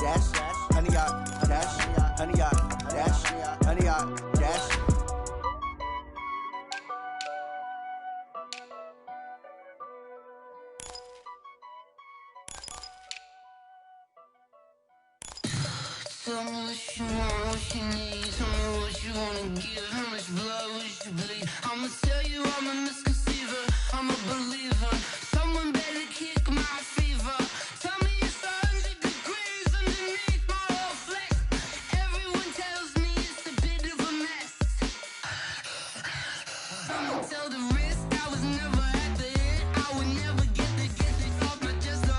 dash, honey yard, dash, honey yard, dash, honey yard, dash. Tell me what you want, what you need. Tell me what you wanna give. How much blood would you bleed? I'ma tell you I'm a misconceiver. I'm a believer. Someone better kick my fever. Tell me it's 100 degrees underneath my whole flesh. Everyone tells me it's a bit of a mess. I'ma tell the risk I was never at the end. I would never get this off my chest. Oh,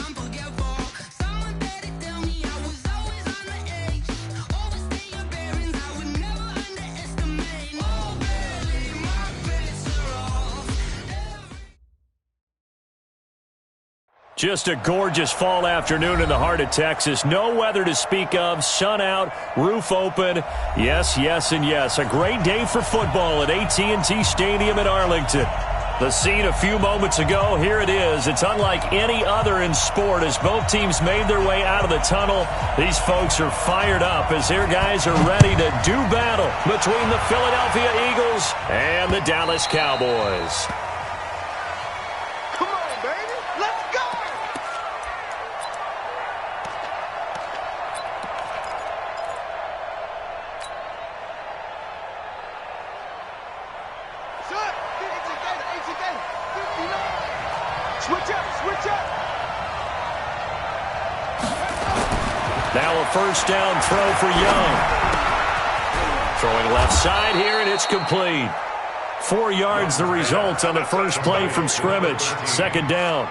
I'm forgetful. Someone better tell me I was always on the edge. Overstay your bearings, I would never underestimate. Oh, barely, my bets are off. Just a gorgeous fall afternoon in the heart of Texas. No weather to speak of. Sun out, roof open. Yes, yes, and yes. A great day for football at AT&T Stadium in Arlington. The scene a few moments ago, here it is. It's unlike any other in sport as both teams made their way out of the tunnel. These folks are fired up as their guys are ready to do battle between the Philadelphia Eagles and the Dallas Cowboys. Come on, baby, let's go! Shut! AT-Gator, 59! Switch up! Now a first down throw for Young. Throwing left side here, and it's complete. 4 yards the result on the first play from scrimmage. Second down.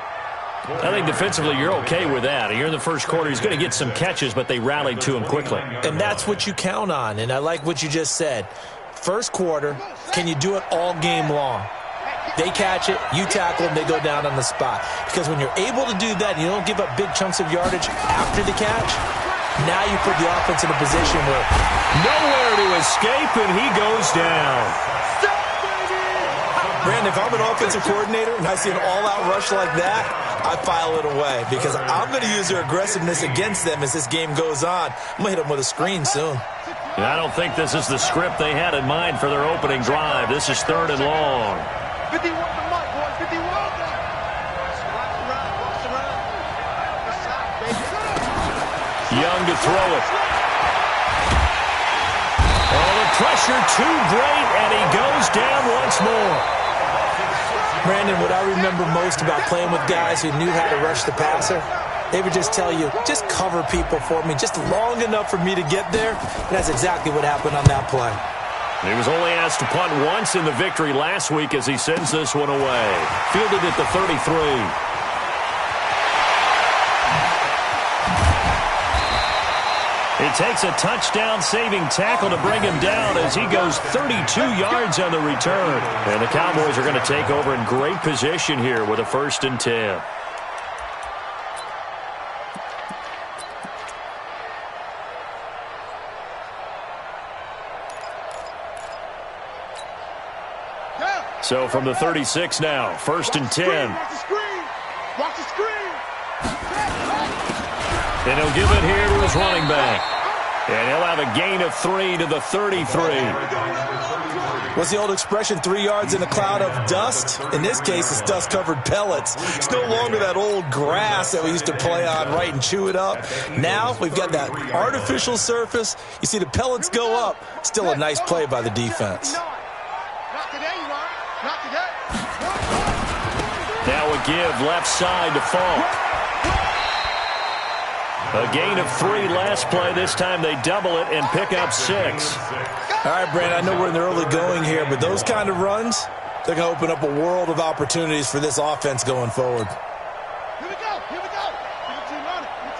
I think defensively you're okay with that. Here in the first quarter, he's going to get some catches, but they rallied to him quickly. And that's what you count on, and I like what you just said. First quarter, can you do it all game long? They catch it, you tackle them, they go down on the spot. Because when you're able to do that, you don't give up big chunks of yardage after the catch, now you put the offense in a position where nowhere to escape, and he goes down. Brandon, if I'm an offensive coordinator and I see an all-out rush like that, I file it away because I'm going to use their aggressiveness against them as this game goes on. I'm going to hit them with a screen soon. And I don't think this is the script they had in mind for their opening drive. This is 3rd and long. 51 to Mike, boys, 51. Young to throw it. Oh, the pressure too great, and he goes down once more. Brandon, what I remember most about playing with guys who knew how to rush the passer, they would just tell you, just cover people for me, just long enough for me to get there. And that's exactly what happened on that play. He was only asked to punt once in the victory last week as he sends this one away. Fielded at the 33. It takes a touchdown-saving tackle to bring him down as he goes 32 yards on the return. And the Cowboys are going to take over in great position here with a 1st and 10. So from the 36 now, 1st and 10. Watch the screen. And he'll give it here to his running back. And he'll have a gain of 3 to the 33. What's the old expression, 3 yards in a cloud of dust? In this case, it's dust-covered pellets. It's no longer that old grass that we used to play on, right, and chew it up. Now we've got that artificial surface. You see the pellets go up. Still a nice play by the defense. Now a give left side to Falk. A gain of 3 last play. This time they double it and pick up 6. All right, Brandon, I know we're in the early going here, but those kind of runs, they're going to open up a world of opportunities for this offense going forward. Here we go. Give it to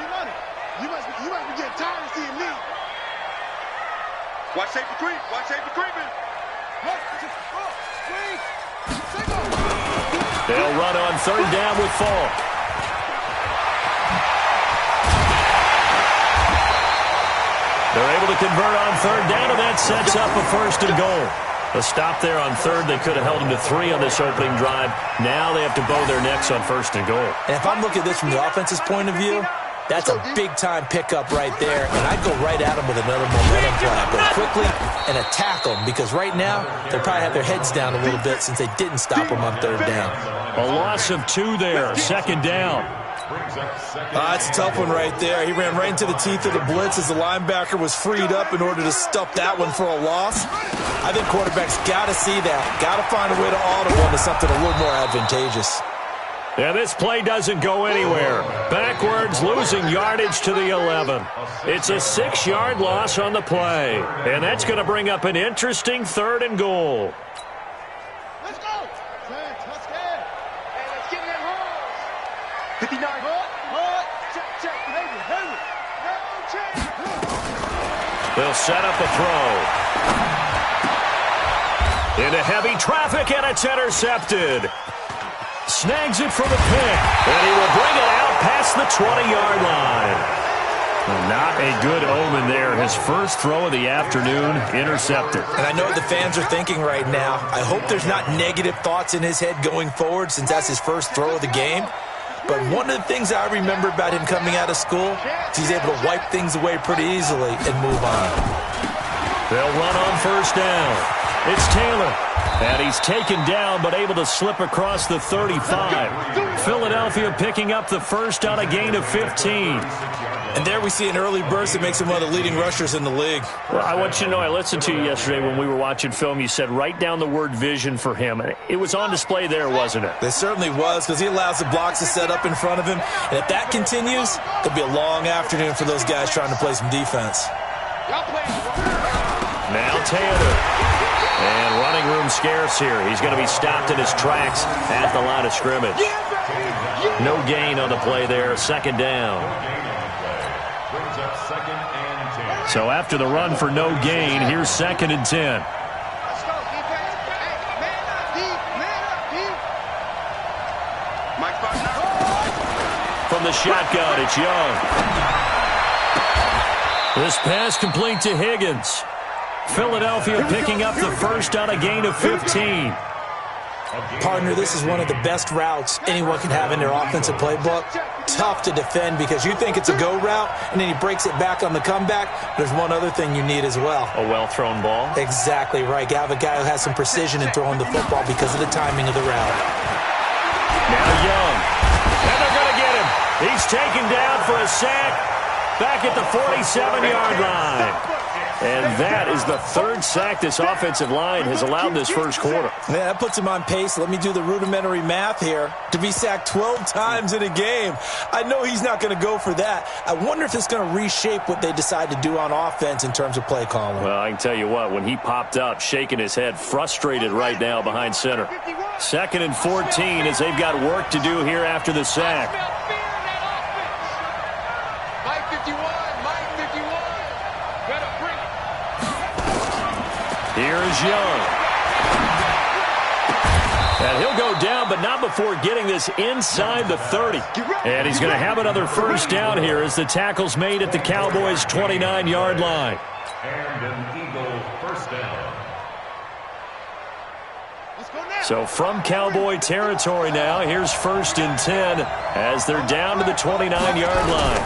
Lonnie. You must be getting tired of seeing me. Watch safety creep. Creeping. They'll run on 3rd down with Falk. They're able to convert on 3rd down, and that sets up a 1st and goal. A stop there on 3rd. They could have held him to 3 on this opening drive. Now they have to bow their necks on 1st and goal. And if I'm looking at this from the offense's point of view, That's a big-time pickup right there, and I'd go right at him with another momentum play. Go quickly and attack them, because right now they'll probably have their heads down a little bit since they didn't stop them on third down. A loss of 2 there, second down. That's a tough one right there. He ran right into the teeth of the blitz as the linebacker was freed up in order to stuff that one for a loss. I think quarterbacks got to see that. Got to find a way to audible into something a little more advantageous. Yeah, this play doesn't go anywhere. Backwards, losing yardage to the 11. It's a 6-yard loss on the play. And that's going to bring up an interesting 3rd and goal. Let's go. Hey, let's get in that hole. 59. Check. They'll set up a throw. Into heavy traffic, and it's intercepted. Snags it for the pick, and he will bring it out past the 20-yard line. Not a good omen there. His first throw of the afternoon, intercepted. And I know what the fans are thinking right now. I hope there's not negative thoughts in his head going forward, since that's his first throw of the game. But one of the things I remember about him coming out of school is he's able to wipe things away pretty easily and move on. They'll run on first down. It's Taylor. And he's taken down, but able to slip across the 35. Philadelphia picking up the first on a gain of 15. And there we see an early burst that makes him one of the leading rushers in the league. Well, I want you to know, I listened to you yesterday when we were watching film. You said write down the word vision for him. And it was on display there, wasn't it? It certainly was, because he allows the blocks to set up in front of him. And if that continues, it'll be a long afternoon for those guys trying to play some defense. Now Taylor. And running room scarce here. He's going to be stopped in his tracks at the line of scrimmage. No gain on the play there. Second down. So after the run for no gain, here's 2nd and 10. From the shotgun, it's Young. This pass complete to Higgins. Philadelphia picking up the first on a gain of 15. Partner, this is one of the best routes anyone can have in their offensive playbook. Tough to defend because you think it's a go route, and then he breaks it back on the comeback. There's one other thing you need as well. A well-thrown ball? Exactly right. You have a guy who has some precision in throwing the football because of the timing of the route. Now Young. And they're going to get him. He's taken down for a sack back at the 47-yard line. And that is the 3rd sack this offensive line has allowed this first quarter. Yeah, that puts him on pace. Let me do the rudimentary math here. To be sacked 12 times in a game, I know he's not going to go for that. I wonder if it's going to reshape what they decide to do on offense in terms of play calling. Well, I can tell you what, when he popped up, shaking his head, frustrated right now behind center. 2nd and 14 as they've got work to do here after the sack. Here is Young. And he'll go down, but not before getting this inside the 30. And he's going to have another first down here as the tackle's made at the Cowboys' 29-yard line. And an Eagle first down. So from Cowboy territory now, here's 1st and 10 as they're down to the 29-yard line.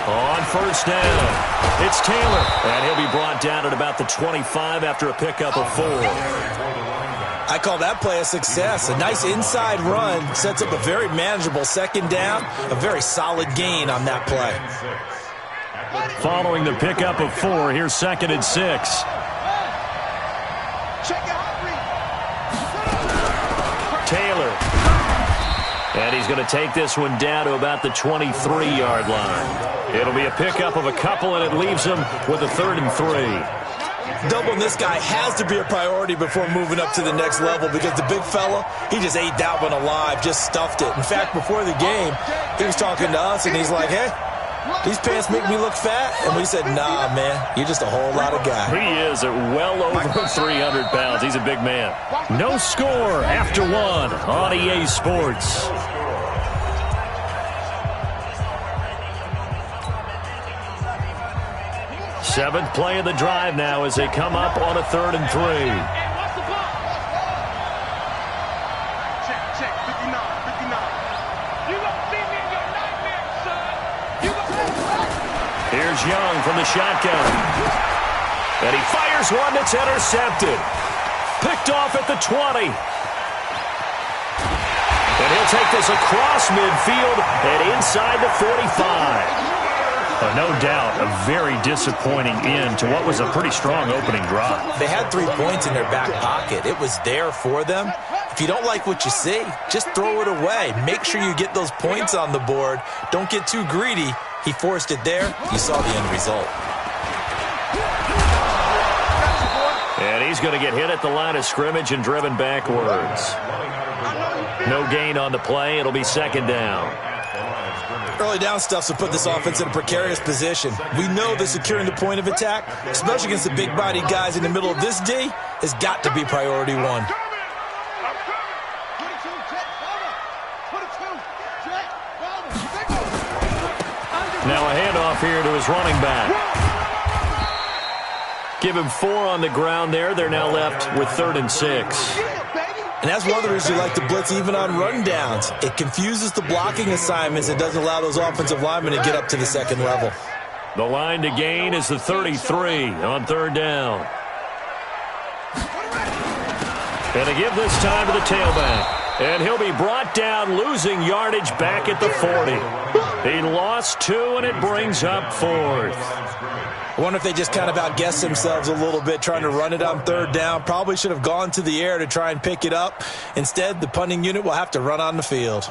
On first down, it's Taylor, and he'll be brought down at about the 25 after a pickup of 4. I call that play a success. A nice inside run sets up a very manageable 2nd down, a very solid gain on that play. Following the pickup of 4, here's 2nd and 6. Taylor. And he's going to take this one down to about the 23-yard line. It'll be a pickup of a couple, and it leaves him with a 3rd and 3. Doubling this guy has to be a priority before moving up to the next level because the big fella, he just ate that one alive, just stuffed it. In fact, before the game, he was talking to us, and he's like, hey, these pants make me look fat? And we said, nah, man, you're just a whole lot of guy. He is at well over 300 pounds. He's a big man. No score after 1 on EA Sports. Seventh play of the drive now as they come up on a 3rd and 3. Check, 59. You gonna see me in your nightmares, son. You gonna Here's Young from the shotgun. And he fires one that's intercepted. Picked off at the 20. And he'll take this across midfield and inside the 45. No doubt, a very disappointing end to what was a pretty strong opening drive. They had 3 points in their back pocket. It was there for them. If you don't like what you see, just throw it away. Make sure you get those points on the board. Don't get too greedy. He forced it there. You saw the end result. And he's going to get hit at the line of scrimmage and driven backwards. No gain on the play. It'll be second down. Early down stuff will put this offense in a precarious position. We know that securing the point of attack, especially against the big-bodied guys in the middle of this D, has got to be priority one. Now a handoff here to his running back. Give him 4 on the ground there. They're now left with 3rd and 6. And that's one of the reasons you like to blitz even on rundowns. It confuses the blocking assignments. It doesn't allow those offensive linemen to get up to the second level. The line to gain is the 33 on 3rd down. And they give this time to the tailback. And he'll be brought down, losing yardage back at the 40. He lost 2, and it brings up 4th. I wonder if they just kind of outguessed themselves a little bit trying to run it on 3rd down. Probably should have gone to the air to try and pick it up. Instead, the punting unit will have to run on the field.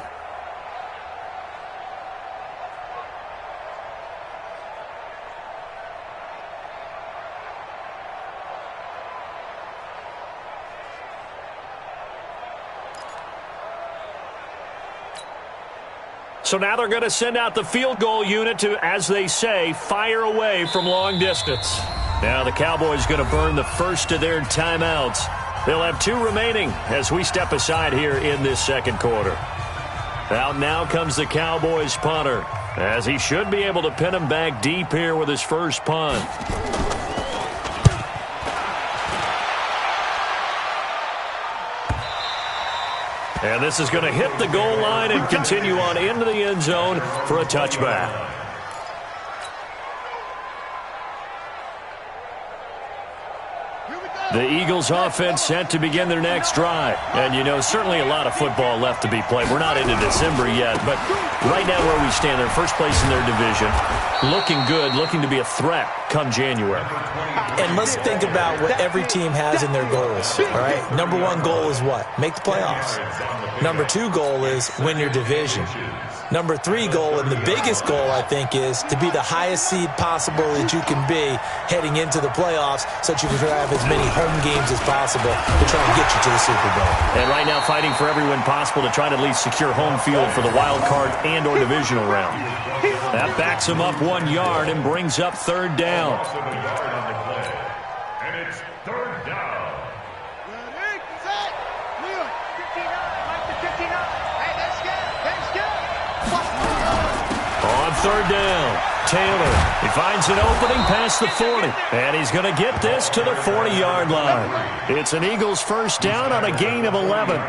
So now they're going to send out the field goal unit to, as they say, fire away from long distance. Now the Cowboys going to burn the first of their timeouts. They'll have 2 remaining as we step aside here in this second quarter. Out now comes the Cowboys punter, as he should be able to pin him back deep here with his first punt. And this is going to hit the goal line and continue on into the end zone for a touchback. The Eagles offense set to begin their next drive. And, you know, certainly a lot of football left to be played. We're not into December yet, but right now where we stand, they're first place in their division. Looking good, looking to be a threat come January. And let's think about what every team has in their goals, all right? Number 1 goal is what? Make the playoffs. Number 2 goal is win your division. Number 3 goal, and the biggest goal, I think, is to be the highest seed possible that you can be heading into the playoffs so that you can have as many home games as possible to try and get you to the Super Bowl. And right now fighting for every win possible to try to at least secure home field for the wild card and or divisional round. That backs him up 1 yard and brings up 3rd down. And it's 3rd down. On 3rd down, Taylor. He finds an opening past the 40, and he's going to get this to the 40-yard line. It's an Eagles first down on a gain of 11.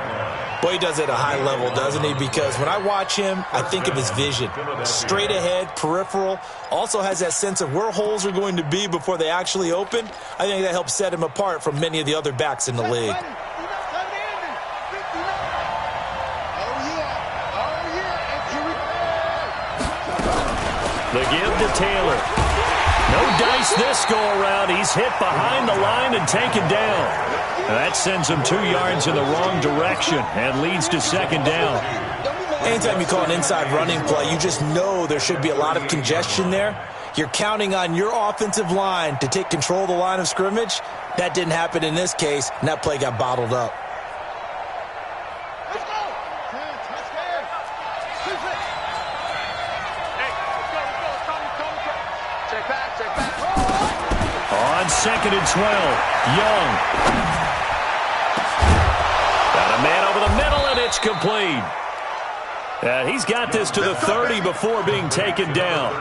Boy, he does it at a high level, doesn't he? Because when I watch him, I think of his vision. Straight ahead, peripheral. Also has that sense of where holes are going to be before they actually open. I think that helps set him apart from many of the other backs in the league. The give to Taylor. No dice this go-around. He's hit behind the line and taken down. That sends him 2 yards in the wrong direction and leads to 2nd down. Anytime you call an inside running play, you just know there should be a lot of congestion there. You're counting on your offensive line to take control of the line of scrimmage. That didn't happen in this case, and that play got bottled up. On 2nd and 12, Young. Got a man over the middle, and it's complete. And he's got this to the 30 before being taken down.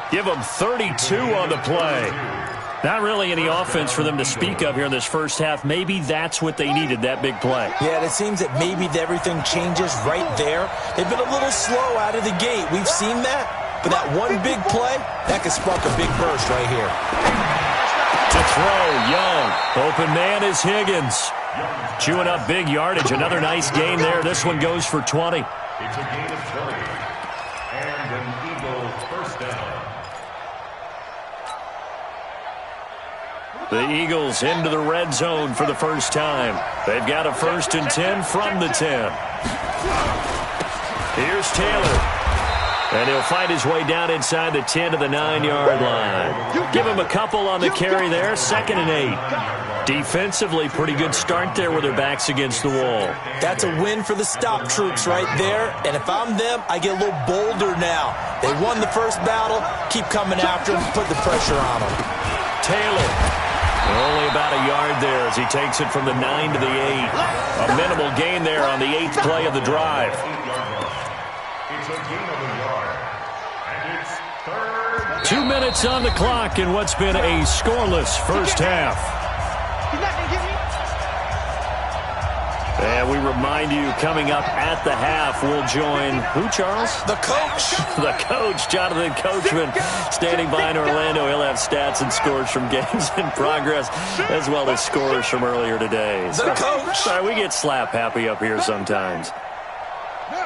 Give him 32 on the play. Not really any offense for them to speak of here in this first half. Maybe that's what they needed, that big play. Yeah, it seems that maybe everything changes right there. They've been a little slow out of the gate. We've seen that. but that one big play, that could spark a big burst right here. To throw, Young. Open man is Higgins. Chewing up big yardage. Another nice gain there. This one goes for 20. It's a gain of 20. And an Eagles first down. The Eagles into the red zone for the first time. They've got a 1st and 10 from the 10. Here's Taylor. And he'll find his way down inside the 10 to the 9-yard line. Give him a couple on the carry there. 2nd and 8. Defensively, pretty good start there with their backs against the wall. That's a win for the stop troops right there. And if I'm them, I get a little bolder now. They won the first battle. Keep coming after them. Put the pressure on them. Taylor. Only about a yard there as he takes it from the 9 to the 8. A minimal gain there on the 8th play of the drive. It's a gain of a yard. And it's 3rd down. 2 minutes on the clock in what's been a scoreless first half. He's not going to get me. And we remind you, coming up at the half, we'll join who, Charles? The coach. The coach, Jonathan Coachman, standing by in Orlando. He'll have stats and scores from games in progress, as well as scores from earlier today. The coach. Sorry, we get slap happy up here sometimes. Now,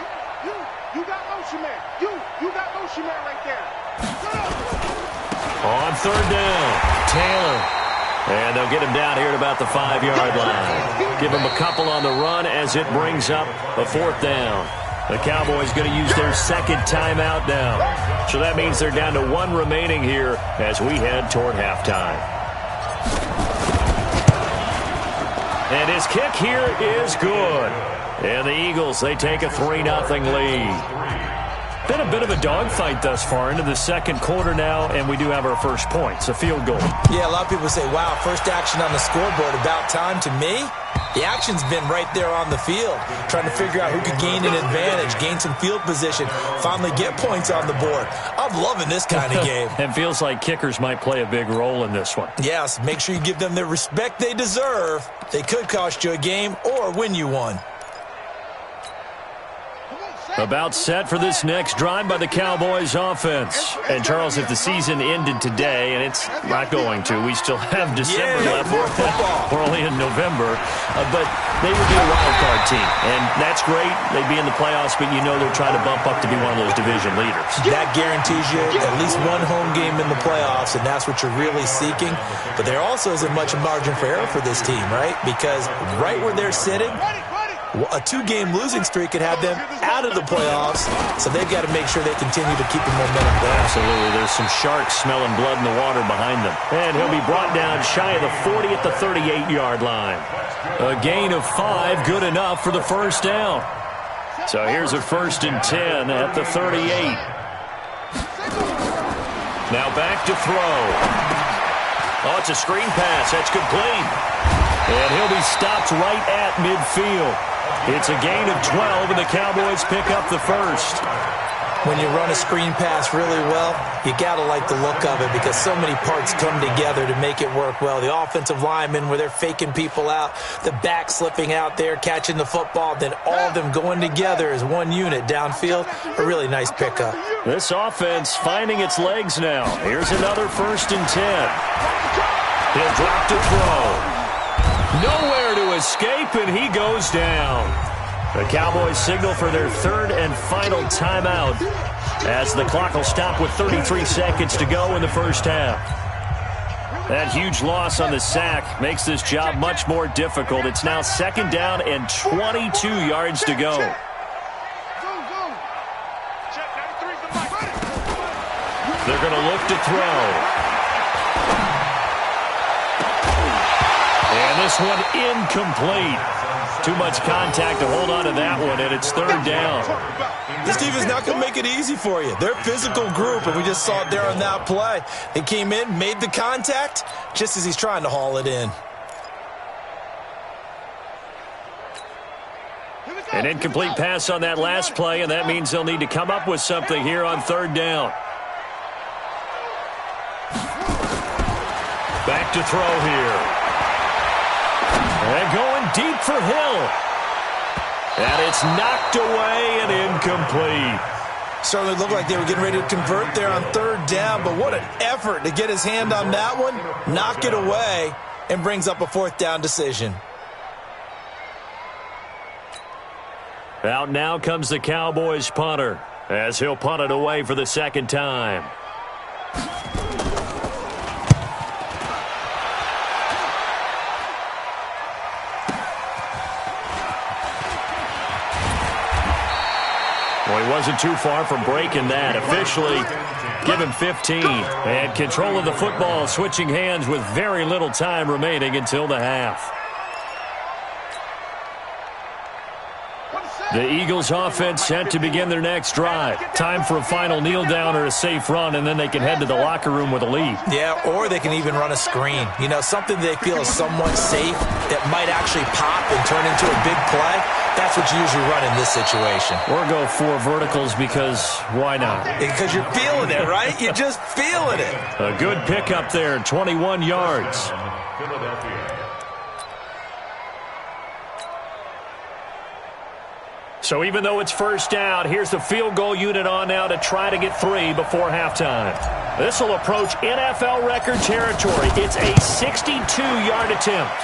you got motion man. You got motion man right there. On 3rd down, Taylor. And they'll get him down here at about the 5-yard line. Give him a couple on the run as it brings up a 4th down. The Cowboys going to use their 2nd timeout now. So that means they're down to 1 remaining here as we head toward halftime. And his kick here is good. And the Eagles, they take a 3-0 lead. Been a bit of a dogfight thus far into the 2nd quarter now, and we do have our first points, a field goal. Yeah, a lot of people say, wow, first action on the scoreboard, about time. To me, the action's been right there on the field, trying to figure out who could gain an advantage, gain some field position, finally get points on the board. I'm loving this kind of game. It feels like kickers might play a big role in this one. Yes, make sure you give them the respect they deserve. They could cost you a game or win you one. About set for this next drive by the Cowboys offense. And Charles, if the season ended today, and it's not going to, we still have December left. We're only in November. But they would be a wild card team. And that's great. They'd be in the playoffs, but you know they're trying to bump up to be one of those division leaders. That guarantees you at least one home game in the playoffs, and that's what you're really seeking. But there also isn't much margin for error for this team, right? Because right where they're sitting, a 2-game losing streak could have them out of the playoffs, so they've got to make sure they continue to keep the momentum going. Absolutely. There's some sharks smelling blood in the water behind them. And he'll be brought down shy of the 40 at the 38-yard line. A gain of 5, good enough for the first down. So here's a 1st and 10 at the 38. Now back to throw. Oh, it's a screen pass. That's complete. And he'll be stopped right at midfield. It's a gain of 12, and the Cowboys pick up the first. When you run a screen pass really well, you got to like the look of it because so many parts come together to make it work well. The offensive linemen, where they're faking people out, the back slipping out there, catching the football, then all of them going together as one unit downfield. A really nice pickup. This offense finding its legs now. Here's another 1st and 10. He'll drop to throw. Nowhere to escape, and he goes down. The Cowboys signal for their 3rd and final timeout as the clock will stop with 33 seconds to go in the first half. That huge loss on the sack makes this job much more difficult. It's now 2nd down and 22 yards to go. They're going to look to throw. And this one incomplete. Too much contact to hold on to that one, and it's 3rd down. This team is not going to make it easy for you. They're a physical group, and we just saw it there on that play. They came in, made the contact, just as he's trying to haul it in. An incomplete pass on that last play, and that means they'll need to come up with something here on 3rd down. Back to throw here. And going deep for Hill. And it's knocked away and incomplete. Certainly looked like they were getting ready to convert there on third down, but what an effort to get his hand on that one, knock it away, and brings up a fourth down decision. Out now comes the Cowboys punter, as he'll punt it away for the second time. Well, he wasn't too far from breaking that. Officially, give him 15. And control of the football, switching hands with very little time remaining until the half. The Eagles offense set to begin their next drive. Time for a final kneel down or a safe run, and then they can head to the locker room with a lead. Yeah, or they can even run a screen. You know, something they feel is somewhat safe that might actually pop and turn into a big play. That's what you usually run in this situation. Or go 4 verticals because why not? Because you're feeling it, right? You're just feeling it. A good pickup there, 21 yards. So even though it's first down, here's the field goal unit on now to try to get 3 before halftime. This will approach NFL record territory. It's a 62-yard attempt.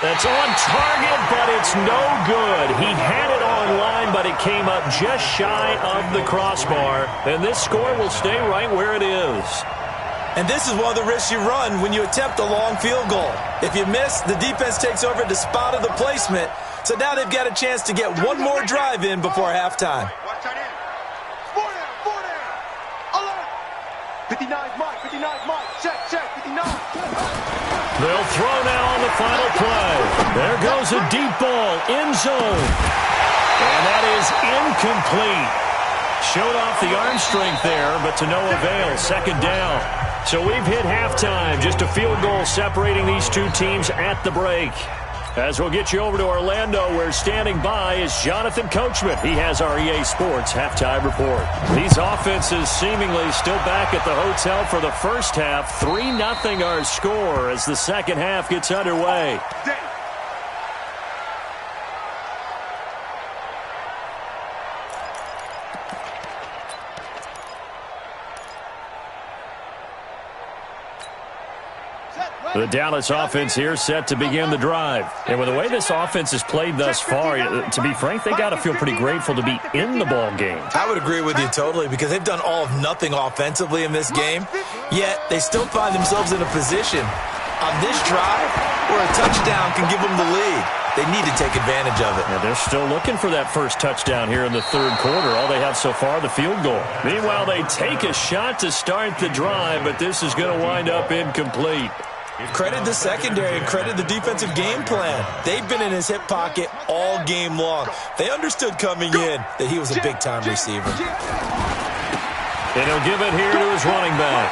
That's on target, but it's no good. He had it on line, but it came up just shy of the crossbar. And this score will stay right where it is. And this is one of the risks you run when you attempt a long field goal. If you miss, the defense takes over at the spot of the placement. So now they've got a chance to get one more drive in before halftime. Watch tight end. 4 down. 11. 59's Mike. 59's Mike. Check. 59. They'll throw now on the final play. There goes a deep ball, end zone. And that is incomplete. Showed off the arm strength there, but to no avail. Second down. So we've hit halftime. Just a field goal separating these two teams at the break. As we'll get you over to Orlando, where standing by is Jonathan Coachman. He has our EA Sports halftime report. These offenses seemingly still back at the hotel for the first half. 3-0 our score as the second half gets underway. The Dallas offense here set to begin the drive. And with the way this offense has played thus far, to be frank, they got to feel pretty grateful to be in the ball game. I would agree with you totally because they've done all of nothing offensively in this game, yet they still find themselves in a position on this drive where a touchdown can give them the lead. They need to take advantage of it. Yeah, they're still looking for that first touchdown here in the third quarter. All they have so far, the field goal. Meanwhile, they take a shot to start the drive, but this is going to wind up incomplete. Credit the secondary and credit the defensive game plan. They've been in his hip pocket all game long. They understood coming in that he was a big-time receiver. And he'll give it here to his running back.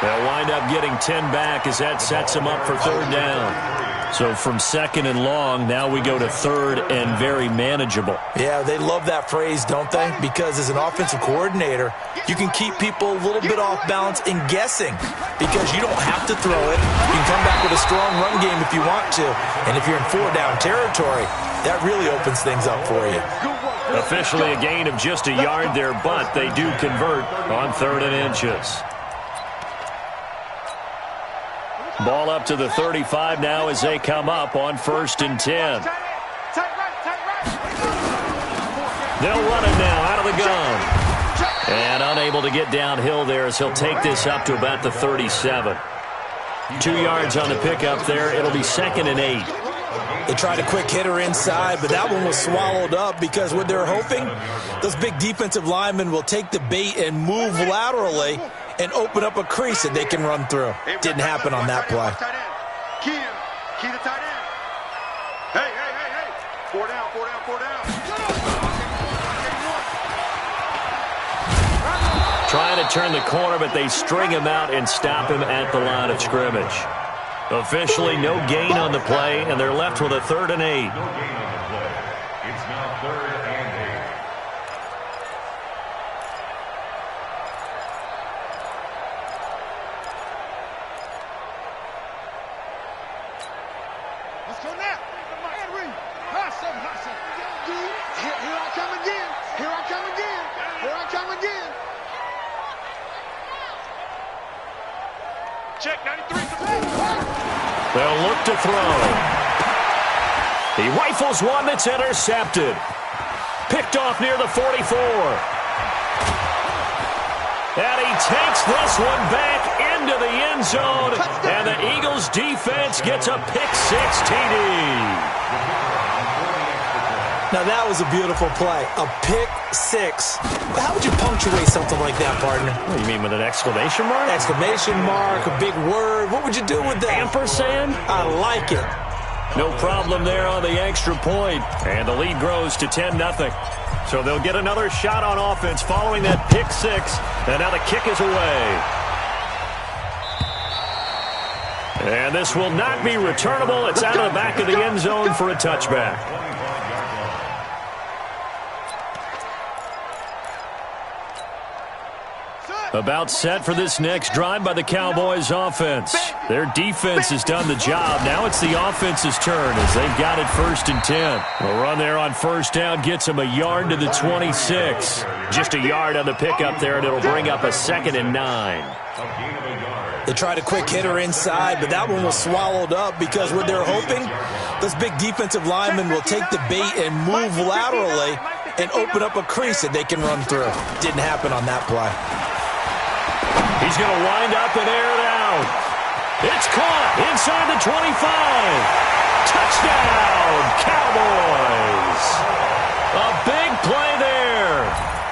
They'll wind up getting 10 back as that sets him up for third down. So from second and long, now we go to third and very manageable. Yeah, they love that phrase, don't they? Because as an offensive coordinator, you can keep people a little bit off balance and guessing because you don't have to throw it. You can come back with a strong run game if you want to. And if you're in 4-down territory, that really opens things up for you. Officially a gain of just a yard there, but they do convert on 3rd and inches. Ball up to the 35 now as they come up on 1st and 10. They'll run it now out of the gun. And unable to get downhill there as he'll take this up to about the 37. 2 yards on the pickup there. It'll be 2nd and 8. They tried a quick hitter inside, but that one was swallowed up because what they're hoping, those big defensive linemen will take the bait and move laterally and open up a crease that they can run through. Didn't happen on that play. Key the tight end. Hey. 4 down. Trying to turn the corner, but they string him out and stop him at the line of scrimmage. Officially no gain on the play, and they're left with a 3rd and 8. No gain on the play. It's now 3rd and 8. Let's go now. Hustle. Here I come again. Here I come again. Here I come again. Check 93. They'll look to throw. He rifles one that's intercepted. Picked off near the 44. And he takes this one back into the end zone. And the Eagles defense gets a pick-6 TD. Now, that was a beautiful play. A pick-6. How would you punctuate something like that, partner? What do you mean, with an exclamation mark? Exclamation mark, a big word. What would you do with that? Ampersand? I like it. No problem there on the extra point. And the lead grows to 10-0. So they'll get another shot on offense following that pick-6. And now the kick is away. And this will not be returnable. It's out of the back of the end zone for a touchback. About set for this next drive by the Cowboys offense. Their defense has done the job. Now it's the offense's turn as they've got it 1st and 10. A run there on first down gets them a yard to the 26. Just a yard on the pickup there, and it'll bring up a 2nd and 9. They tried a quick hitter inside, but that one was swallowed up because what they're hoping, this big defensive lineman will take the bait and move laterally and open up a crease that they can run through. Didn't happen on that play. He's going to wind up and air it out. It's caught inside the 25. Touchdown, Cowboys. A big play there.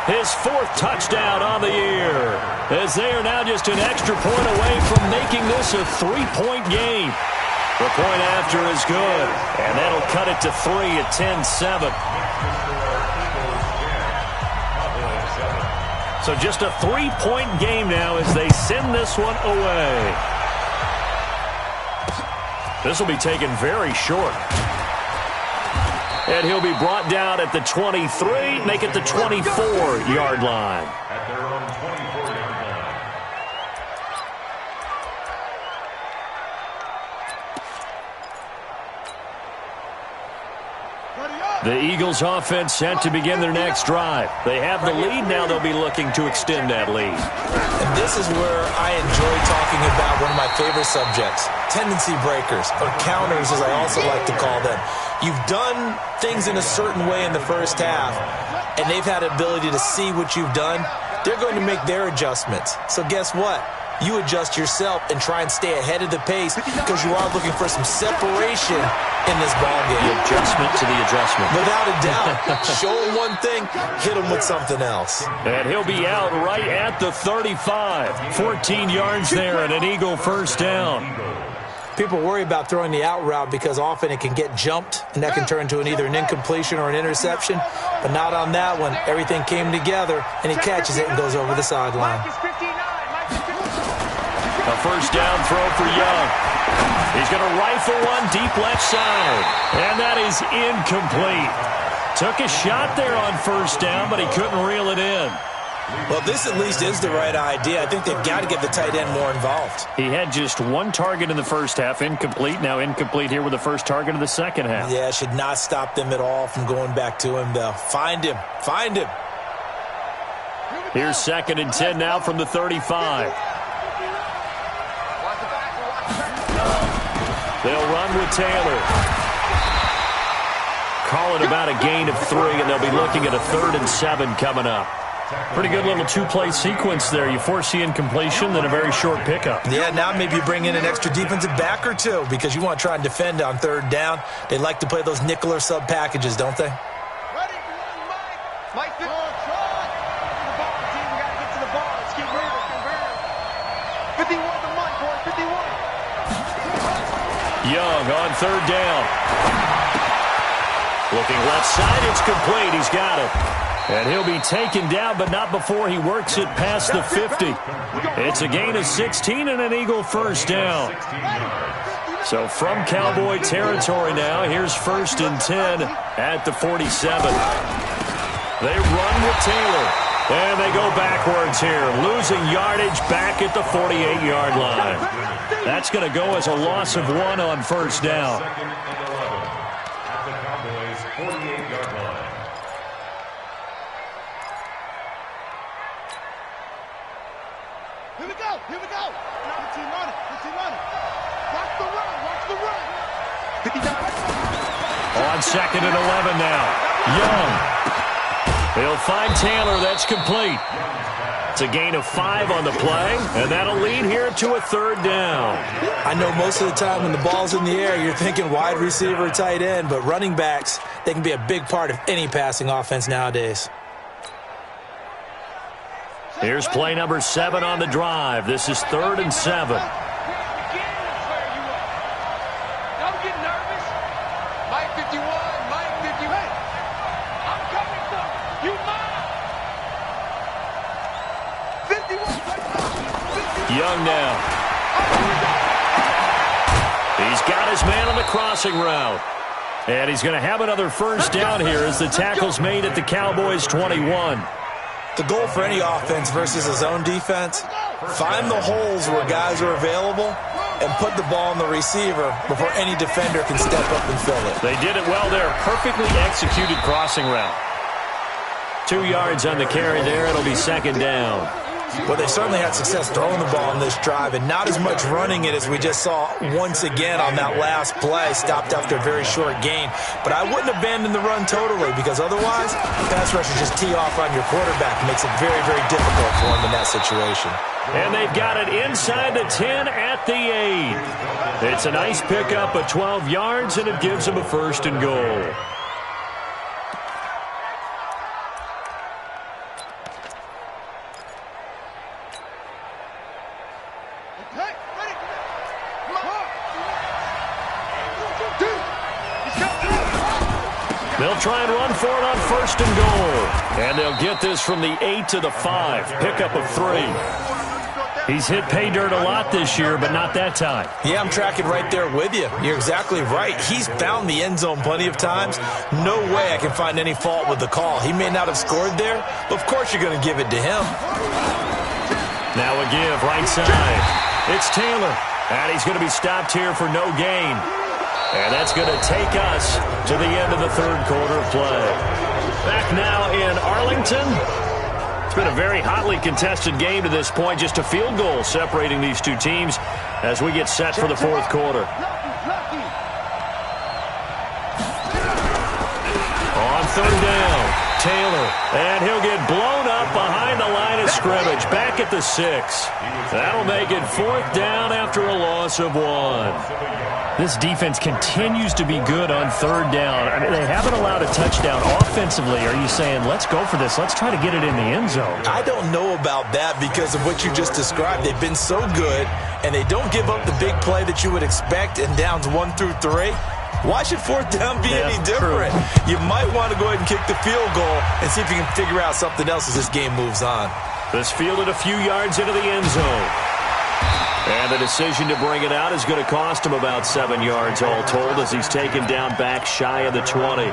His 4th touchdown on the year, as they are now just an extra point away from making this a 3-point game. The point after is good, and that'll cut it to 3 at 10-7. So just a 3-point game now as they send this one away. This will be taken very short. And he'll be brought down at the 23, make it the 24-yard line. At their own 24-yard line. The Eagles offense set to begin their next drive. They have the lead. Now they'll be looking to extend that lead. And this is where I enjoy talking about one of my favorite subjects, tendency breakers, or counters as I also like to call them. You've done things in a certain way in the first half, and they've had the ability to see what you've done. They're going to make their adjustments. So guess what? You adjust yourself and try and stay ahead of the pace because you are looking for some separation in this ballgame. The adjustment to the adjustment. Without a doubt. Show him one thing, hit him with something else. And he'll be out right at the 35. 14 yards there and an Eagle first down. People worry about throwing the out route because often it can get jumped, and that can turn into either an incompletion or an interception. But not on that one. Everything came together, and he catches it and goes over the sideline. A first down throw for Young. He's going to rifle one deep left side. And that is incomplete. Took a shot there on first down, but he couldn't reel it in. Well, this at least is the right idea. I think they've got to get the tight end more involved. He had just one target in the first half, incomplete. Now incomplete here with the first target of the second half. Yeah, should not stop them at all from going back to him, though. Find him. Find him. Here's 2nd and 10 now from the 35. They'll run with Taylor. Call it about a gain of 3, and they'll be looking at a 3rd and 7 coming up. Pretty good little two-play sequence there. You force the incompletion, then a very short pickup. Yeah, now maybe you bring in an extra defensive back or two because you want to try and defend on 3rd down. They like to play those nickel or sub packages, don't they? Ready? Mike, the ball, team. We got to get to the ball. Let's keep moving. 51 to Mike, boys. 51. Young on 3rd down. Looking left side, it's complete. He's got it. And he'll be taken down, but not before he works it past the 50. It's a gain of 16 and an Eagle first down. So from Cowboy territory now, here's 1st and 10 at the 47. They run with Taylor. And they go backwards here, losing yardage back at the 48-yard line. That's going to go as a loss of 1 on first down. Here we go. 15 on it. Watch the run. 59. On 2nd and 11 now. Young. He'll find Taylor. That's complete. It's a gain of 5 on the play, and that'll lead here to a 3rd down. I know most of the time when the ball's in the air, you're thinking wide receiver, tight end, but running backs, they can be a big part of any passing offense nowadays. Here's play number 7 on the drive. This is 3rd and 7. Don't get nervous. Mike 51. I'm coming, son. You mine. 51. Young now. He's got his man on the crossing route. And he's going to have another 1st down here as the tackle's made at the Cowboys' 21. The goal for any offense versus his own defense, find the holes where guys are available and put the ball on the receiver before any defender can step up and fill it. They did it well there. Perfectly executed crossing route. 2 yards on the carry there. It'll be 2nd down. Well, they certainly had success throwing the ball on this drive, and not as much running it as we just saw once again on that last play, stopped after a very short gain. But I wouldn't abandon the run totally, because otherwise, pass rushers just tee off on your quarterback. It makes it very, very difficult for him in that situation. And they've got it inside the 10 at the 8. It's a nice pickup of 12 yards, and it gives them a 1st and goal. They'll try and run for it on 1st and goal. And they'll get this from the 8 to the 5. Pickup of 3. He's hit pay dirt a lot this year, but not that time. Yeah, I'm tracking right there with you. You're exactly right. He's found the end zone plenty of times. No way I can find any fault with the call. He may not have scored there, but of course you're going to give it to him. Now a give, right side. It's Taylor. And he's going to be stopped here for no gain. And that's going to take us to the end of the 3rd quarter of play. Back now in Arlington. It's been a very hotly contested game to this point. Just a field goal separating these two teams as we get set for the 4th quarter. On 3rd down, Taylor. And he'll get blown up behind the line of scrimmage. Back at the 6. That'll make it 4th down after a loss of 1. This defense continues to be good on 3rd down. I mean, they haven't allowed a touchdown offensively. Are you saying, let's go for this? Let's try to get it in the end zone. I don't know about that because of what you just described. They've been so good, and they don't give up the big play that you would expect in downs 1 through 3. Why should 4th down be any different? True. You might want to go ahead and kick the field goal and see if you can figure out something else as this game moves on. This fielded a few yards into the end zone. And the decision to bring it out is going to cost him about 7 yards all told as he's taken down back shy of the 20.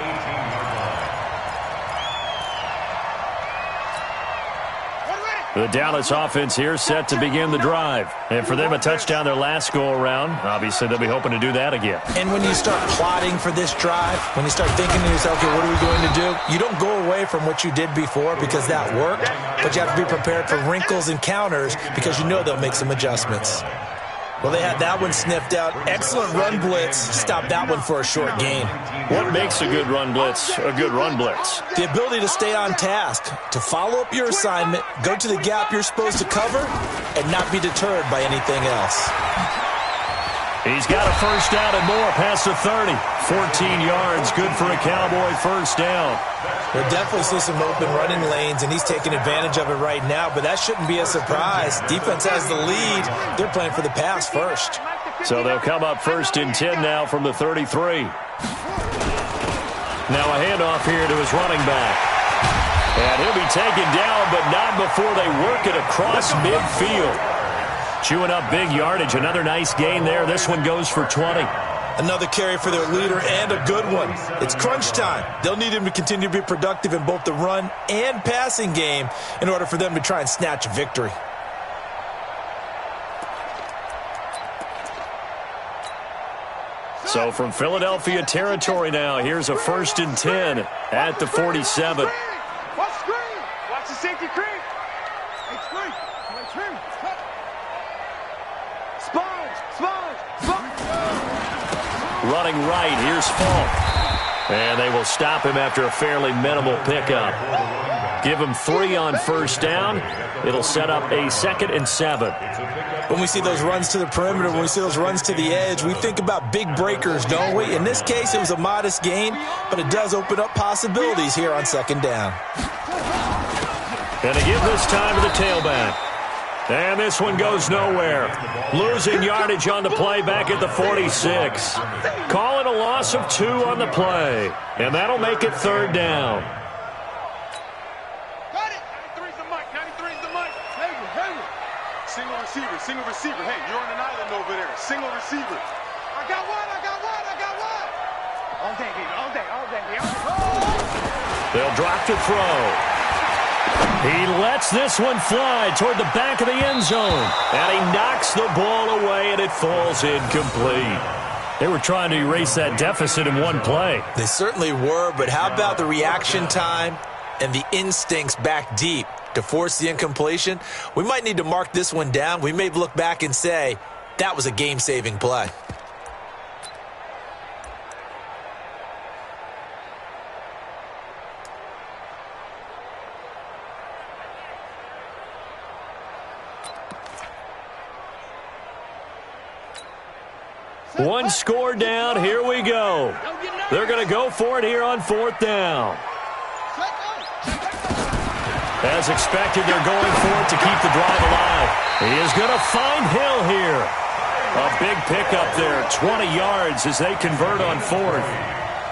The Dallas offense here set to begin the drive. And for them, a touchdown their last go-around. Obviously, they'll be hoping to do that again. And when you start plotting for this drive, when you start thinking to yourself, okay, what are we going to do? You don't go away from what you did before because that worked, but you have to be prepared for wrinkles and counters because you know they'll make some adjustments. Well, they had that one sniffed out. Excellent run blitz. Stopped that one for a short gain. What makes a good run blitz a good run blitz? The ability to stay on task, to follow up your assignment, go to the gap you're supposed to cover, and not be deterred by anything else. He's got a 1st down and more past the 30. 14 yards, good for a Cowboy 1st down. We'll definitely see some open running lanes, and he's taking advantage of it right now, but that shouldn't be a surprise. Defense has the lead. They're playing for the pass first. So they'll come up 1st and 10 now from the 33. Now a handoff here to his running back. And he'll be taken down, but not before they work it across midfield. Chewing up big yardage. Another nice gain there. This one goes for 20. Another carry for their leader and a good one. It's crunch time. They'll need him to continue to be productive in both the run and passing game in order for them to try and snatch a victory. So from Philadelphia territory now, here's a 1st and 10 at the 47. Watch screen. Watch the safety creep. Running right, here's Falk. And they will stop him after a fairly minimal pickup. Give him 3 on first down. It'll set up a 2nd and 7. When we see those runs to the perimeter, when we see those runs to the edge, we think about big breakers, don't we? In this case, it was a modest gain, but it does open up possibilities here on 2nd down. Going to give this time to the tailback. And this one goes nowhere. Losing yardage on the play back at the 46. Call it a loss of 2 on the play. And that'll make it 3rd down. Got it. 93's the mic. 93's the mic. Single receiver. Hey, you're on an island over there. Single receiver. I got one. All day, baby. They'll drop to throw. He lets this one fly toward the back of the end zone. And he knocks the ball away, and it falls incomplete. They were trying to erase that deficit in one play. They certainly were, but how about the reaction time and the instincts back deep to force the incompletion? We might need to mark this one down. We may look back and say, that was a game-saving play. One score down, here we go. They're going to go for it here on 4th down. As expected, they're going for it to keep the drive alive. He is going to find Hill here. A big pickup there, 20 yards as they convert on 4th.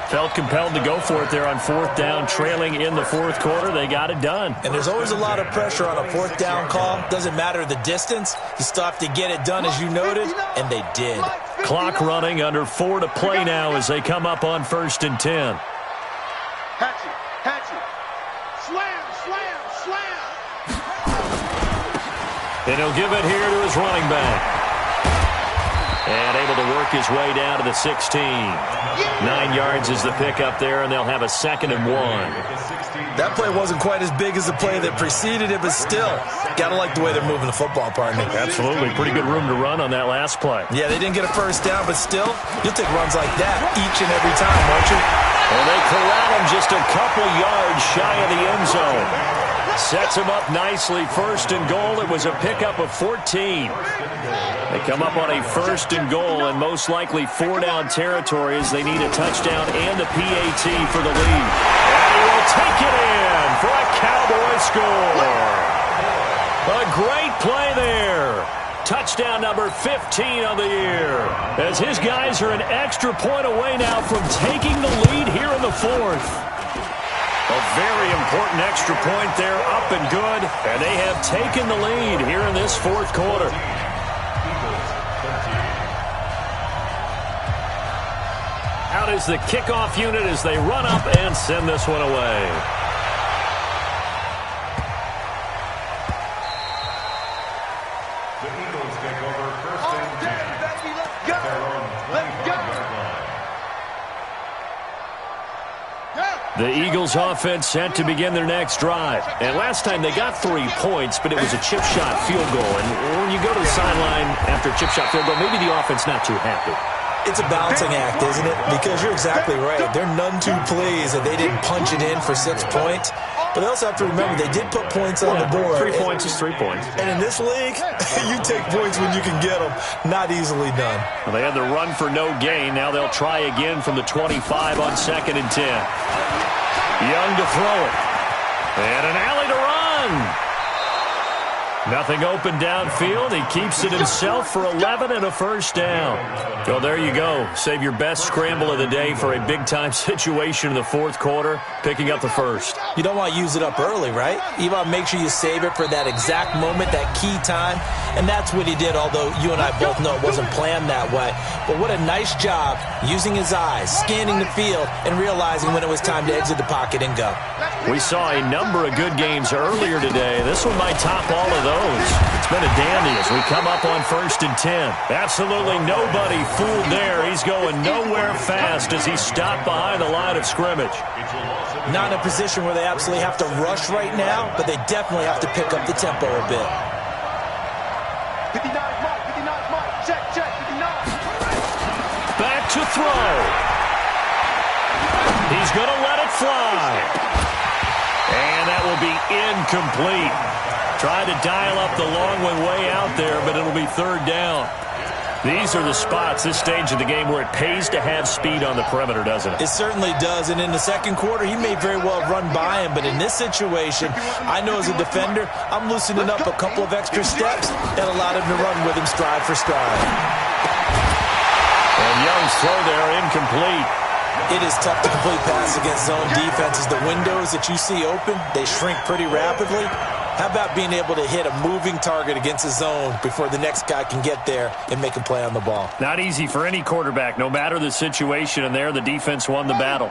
Felt compelled to go for it there on 4th down, trailing in the 4th quarter. They got it done. And there's always a lot of pressure on a 4th down call. Doesn't matter the distance. You still have to get it done, as you noted, and they did. Clock running, under 4 to play now as they come up on 1st and 10. Hatchet. Slam. And he'll give it here to his running back. And able to work his way down to the 16. 9 yards is the pickup there, and they'll have a 2nd and 1. That play wasn't quite as big as the play that preceded it, but still, got to like the way they're moving the football, partner. Absolutely. Pretty good room to run on that last play. Yeah, they didn't get a first down, but still, you'll take runs like that each and every time, won't you? And they corral him just a couple yards shy of the end zone. Sets him up nicely. 1st and goal. It was a pickup of 14. They come up on a 1st and goal, and most likely 4-down territory as they need a touchdown and a PAT for the lead. And he will take it in for a Cowboy score. A great play there. Touchdown number 15 on the year. As his guys are an extra point away now from taking the lead here in the 4th. A very important extra point there, up and good. And they have taken the lead here in this 4th quarter. Out is the kickoff unit as they run up and send this one away. The Eagles take over 1st and 10. Let's go. The Eagles offense set to begin their next drive. And last time they got 3 points, but it was a chip shot field goal. And when you go to the sideline after a chip shot field goal, maybe the offense not too happy. It's a balancing act, isn't it? Because you're exactly right. They're none too pleased that they didn't punch it in for 6 points. But they also have to remember they did put points on the board. 3 points is 3 points. And in this league, you take points when you can get them. Not easily done. Well, they had the run for no gain. Now they'll try again from the 25 on 2nd and 10. Young to throw it. And an alley to run. Nothing open downfield. He keeps it himself for 11 and a 1st down. So there you go. Save your best scramble of the day for a big-time situation in the 4th quarter, picking up the 1st. You don't want to use it up early, right? You want to make sure you save it for that exact moment, that key time. And that's what he did, although you and I both know it wasn't planned that way. But what a nice job using his eyes, scanning the field, and realizing when it was time to exit the pocket and go. We saw a number of good games earlier today. This one might top all of those. It's been a dandy as we come up on 1st and 10. Absolutely nobody fooled there. He's going nowhere fast as he's stopped behind the line of scrimmage. Not in a position where they absolutely have to rush right now, but they definitely have to pick up the tempo a bit. 59 is Mike. 59 is Mike. Check, 59. Back to throw. He's going to let it fly. And that will be incomplete. Tried to dial up the long one way out there, but it'll be 3rd down. These are the spots, this stage of the game, where it pays to have speed on the perimeter, doesn't it? It certainly does, and in the second quarter, he may very well run by him, but in this situation, I know as a defender, I'm loosening up a couple of extra steps and allowed him to run with him stride for stride. And Young's throw there, incomplete. It is tough to complete pass against zone defenses. The windows that you see open, they shrink pretty rapidly. How about being able to hit a moving target against a zone before the next guy can get there and make a play on the ball? Not easy for any quarterback, no matter the situation, and there the defense won the battle.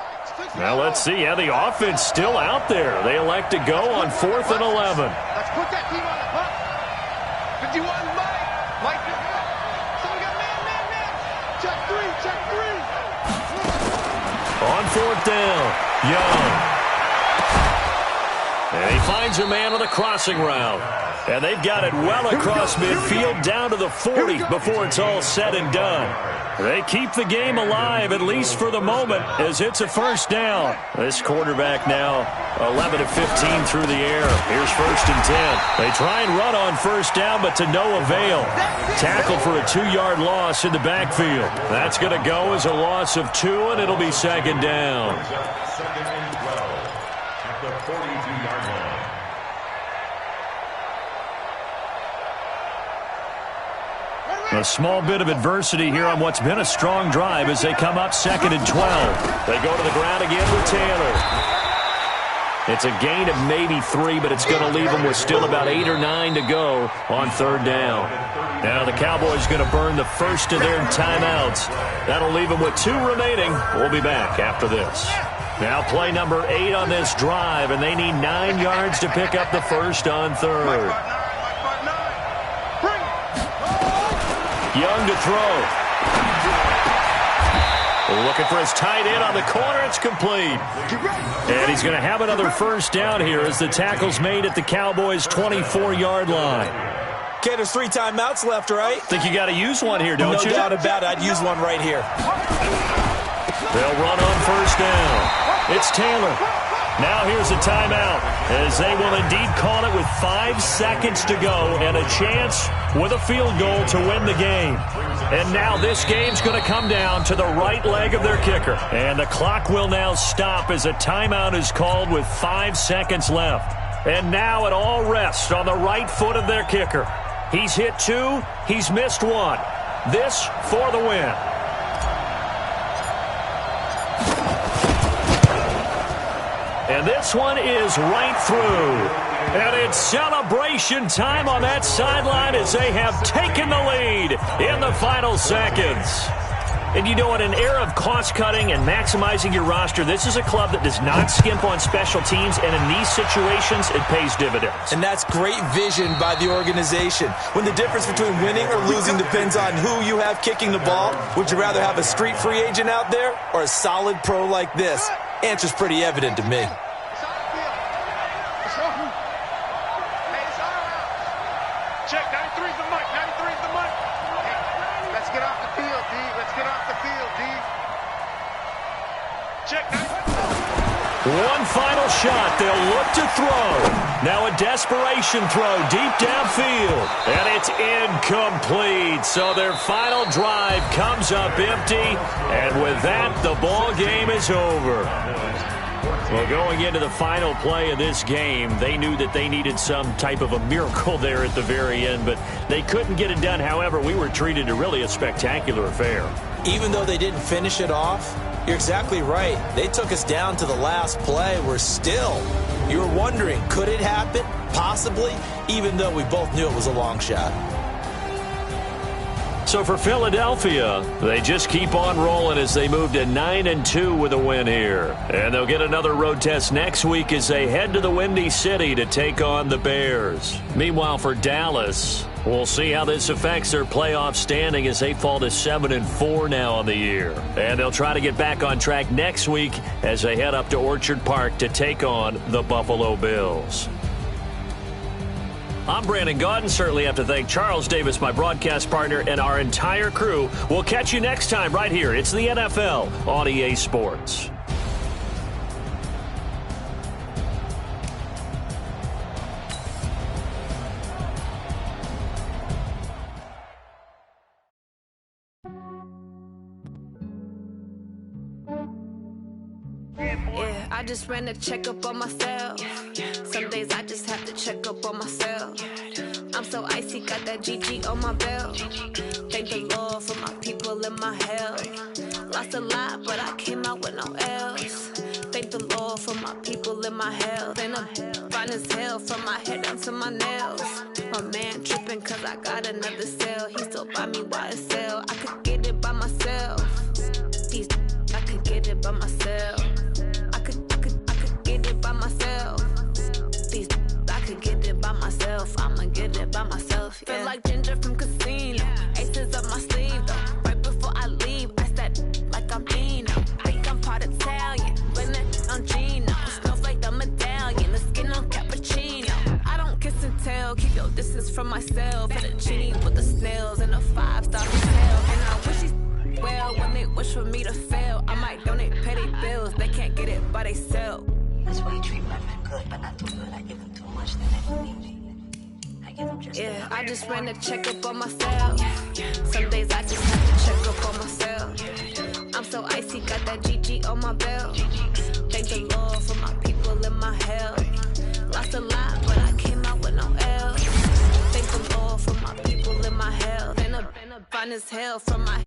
Now let's see how the offense still out there. They elect to go on 4th and 11. Let's put that team on the hunt. 51, Mike. Someone got man. Check 3. On 4th down, Young. And he finds a man on the crossing route. And they've got it well across midfield down to the 40 before it's all said and done. They keep the game alive, at least for the moment, as it's a 1st down. This quarterback now 11 of 15 through the air. Here's 1st and 10. They try and run on 1st down, but to no avail. Tackle for a 2-yard loss in the backfield. That's going to go as a loss of 2, and it'll be 2nd down. 2nd and 12 at the 42-yard line. A small bit of adversity here on what's been a strong drive as they come up 2nd and 12. They go to the ground again with Taylor. It's a gain of maybe 3, but it's going to leave them with still about 8 or 9 to go on 3rd down. Now the Cowboys going to burn the first of their timeouts. That'll leave them with 2 remaining. We'll be back after this. Now play number 8 on this drive, and they need 9 yards to pick up the first on 3rd. Young to throw. Looking for his tight end on the corner. It's complete. And he's going to have another 1st down here as the tackle's made at the Cowboys' 24-yard line. Okay, there's 3 timeouts left, right? Think you got to use one here, don't you? No doubt about it. I'd use one right here. They'll run on 1st down. It's Taylor. Now here's a timeout as they will indeed call it with 5 seconds to go and a chance with a field goal to win the game. And now this game's going to come down to the right leg of their kicker. And the clock will now stop as a timeout is called with 5 seconds left. And now it all rests on the right foot of their kicker. He's hit 2, he's missed 1. This for the win. And this one is right through. And it's celebration time on that sideline as they have taken the lead in the final seconds. And you know, in an era of cost-cutting and maximizing your roster, this is a club that does not skimp on special teams, and in these situations, it pays dividends. And that's great vision by the organization. When the difference between winning or losing depends on who you have kicking the ball, would you rather have a street free agent out there or a solid pro like this? Answer's pretty evident to me. Check, 93's the Mike. 93's the Mike. Hey, let's get off the field, D. Let's get off the field, D. Check, 93. One final shot. They'll look to throw. Now a desperation throw deep downfield. And it's incomplete. So their final drive comes up empty. And with that, the ball game is over. Well, going into the final play of this game, they knew that they needed some type of a miracle there at the very end, but they couldn't get it done. However, we were treated to really a spectacular affair. Even though they didn't finish it off, you're exactly right. They took us down to the last play. We're still, you were wondering, could it happen? Possibly, even though we both knew it was a long shot. So for Philadelphia, they just keep on rolling as they move to 9-2 with a win here. And they'll get another road test next week as they head to the Windy City to take on the Bears. Meanwhile, for Dallas, we'll see how this affects their playoff standing as they fall to 7-4 now on the year. And they'll try to get back on track next week as they head up to Orchard Park to take on the Buffalo Bills. I'm Brandon Gaudin. Certainly have to thank Charles Davis, my broadcast partner, and our entire crew. We'll catch you next time right here. It's the NFL on EA Sports. Yeah, I just ran a checkup on myself. Some days I just have to check up on myself. I'm so icy, got that GG on my belt. Thank the Lord for my people and my health. Lost a lot, but I came out with no L's. Thank the Lord for my people and my health. And I'm fine as hell from my head down to my nails. My man tripping cause I got another cell. He still buy me YSL. I could get it by myself. I could get it by myself. I could get it by myself. I could get it by myself. I'ma get it by myself. Yeah. Feel like Ginger from Casino. Aces up my sleeve though. Right before I leave, I step like I'm Dino. Think I'm part Italian, blame it on Gino. Snowflake the medallion, the skin on cappuccino. I don't kiss and tell, keep your distance from myself. Fettuccine with the snails and a 5-star hotel. And I wish he's well when they wish for me to fail. I might donate petty bills, they can't get it by themselves. That's why you treat women good, but not too good. I give them too much, then they don't need me. I give them just yeah, I just ran a checkup on myself. Some days I just have to check up on myself. I'm so icy, got that GG on my belt. Thank the Lord for my people and my health. Lost a lot, but I came out with no L's. Thank the Lord for my people and my health. And I'm fine as hell from my